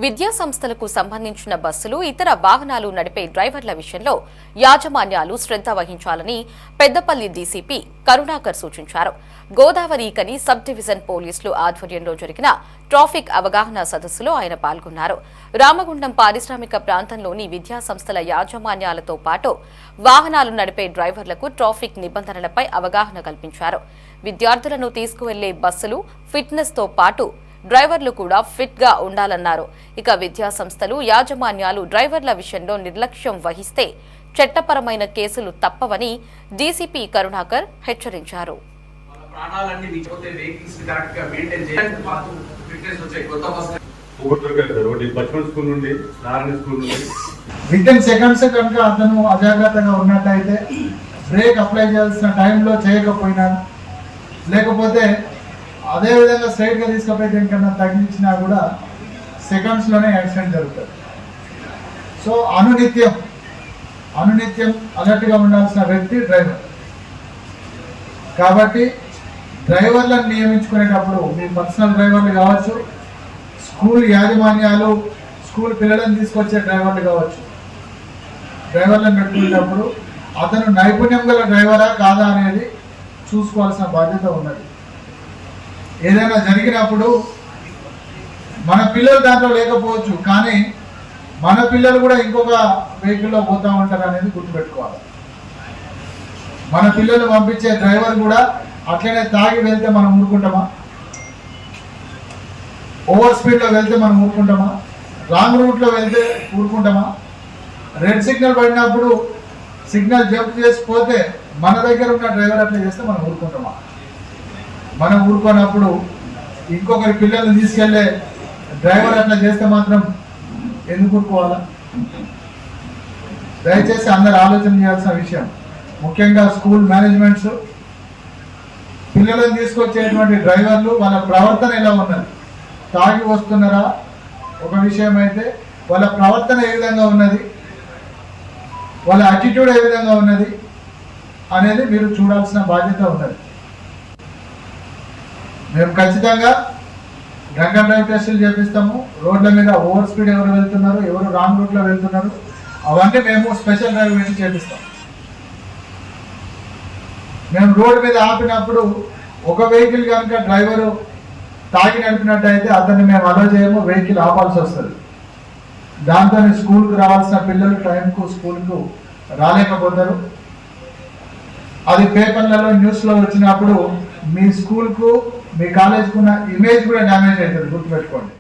విద్యా సంస్థలకు సంబంధించిన బస్సులు ఇతర వాహనాలు నడిపే డ్రైవర్ల విషయంలో యాజమాన్యాలు శ్రద్ధ వహించాలని పెద్దపల్లి డీసీపీ కరుణాకర్ సూచించారు. గోదావరికని సబ్ డివిజన్ పోలీసులు ఆధ్వర్యంలో జరిగిన ట్రాఫిక్ అవగాహన సదస్సులో ఆయన పాల్గొన్నారు. రామగుండం పారిశ్రామిక ప్రాంతంలోని విద్యా సంస్థల యాజమాన్యాలతో పాటు వాహనాలు నడిపే డ్రైవర్లకు ట్రాఫిక్ నిబంధనలపై అవగాహన కల్పించారు. విద్యార్థులను తీసుకువెళ్లే బస్సులు ఫిట్నెస్ తో పాటు డ్రైవర్లు కూడా ఫిట్ గా ఉండాలన్నారు. ఇక విద్యా సంస్థలు యాజమాన్యాలు డ్రైవర్ల విషయంలో నిర్లక్ష్యం వహిస్తే చట్టపరమైన కేసులు తప్పవని డీసీపీ కరుణాకర్ హెచ్చరించారు. వితిన్ సెకండ్స్ కనుక అతను అజాగ్రత్తగా ఉన్నట్లయితే బ్రేక్ అప్లై చేయాల్సిన టైంలో చేయకపోయినా లేకపోతే అదే విధంగా స్ట్రైట్ గా తీసుకపోయి దేనికన్నా తగిలించినా కూడా సెకండ్స్ లోనే యాక్సిడెంట్ జరుగుతుంది. సో అనునిత్యం అలర్ట్ గా ఉండాల్సిన వ్యక్తి డ్రైవర్. కాబట్టి డ్రైవర్లను నియమించుకునేటప్పుడు మీ పర్సనల్ డ్రైవర్లు కావచ్చు, స్కూల్ యాజమాన్యాలు స్కూల్ పిల్లలను తీసుకొచ్చే డ్రైవర్లు కావచ్చు, డ్రైవర్లను పెట్టుకునేటప్పుడు అతను నైపుణ్యం గల డ్రైవరా కాదా అనేది చూసుకోవాల్సిన బాధ్యత ఉన్నది. ఏదైనా జరిగినప్పుడు మన పిల్లలు దాంట్లో లేకపోవచ్చు, కానీ మన పిల్లలు కూడా ఇంకొక వెహికల్లో పోతూ ఉంటారు అనేది గుర్తుపెట్టుకోవాలి. మన పిల్లలు పంపించే డ్రైవర్ కూడా అట్లనే తాగి వెళ్తే మనం ఊరుకుంటామా? ఓవర్ స్పీడ్లో వెళ్తే మనం ఊరుకుంటామా? రాంగ్ రూట్లో వెళ్తే ఊరుకుంటామా? రెడ్ సిగ్నల్ పడినప్పుడు సిగ్నల్ జంప్ చేసిపోతే మన దగ్గర ఉన్న డ్రైవర్ అట్లా చేస్తే మనం ఊరుకుంటామా? మనం ఊరుకున్నప్పుడు ఇంకొకరి పిల్లల్ని తీసుకెళ్లే డ్రైవర్ అట్లా చేస్తే మాత్రం ఎందుకు ఊరుకోవాలా? దయచేసి అందరు ఆలోచన చేయాల్సిన విషయం. ముఖ్యంగా స్కూల్ మేనేజ్మెంట్స్ పిల్లలను తీసుకొచ్చేటువంటి డ్రైవర్లు వాళ్ళ ప్రవర్తన ఎలా ఉన్నది, తాగి వస్తున్నారా ఒక విషయం అయితే, వాళ్ళ ప్రవర్తన ఏ విధంగా ఉన్నది, వాళ్ళ యాటిట్యూడ్ ఏ విధంగా ఉన్నది అనేది మీరు చూడాల్సిన బాధ్యత ఉన్నది. మేము ఖచ్చితంగా డ్రంక్ అండ్ డ్రైవ్ టెస్టులు చేపిస్తాము. రోడ్ల మీద ఓవర్ స్పీడ్ ఎవరు వెళ్తున్నారు, ఎవరు రాంగ్ రూట్లో వెళ్తున్నారు, అవన్నీ మేము స్పెషల్ డ్రైవ్ పెట్టి చేపిస్తాం. మేము రోడ్డు మీద ఆపినప్పుడు ఒక వెహికల్ కనుక డ్రైవరు తాగి నడిపినట్టయితే అతన్ని మేము అలో చేయము, వెహికల్ ఆపాల్సి వస్తుంది. దాంతో స్కూల్కి రావాల్సిన పిల్లలు టైంకు స్కూల్కు రాలేకపోతారు. అది పేపర్లలో న్యూస్లో వచ్చినప్పుడు మీ స్కూల్కు మీ కాలేజ్కు ఉన్న ఇమేజ్ కూడా డ్యామేజ్ అవుతుంది, గుర్తుపెట్టుకోండి.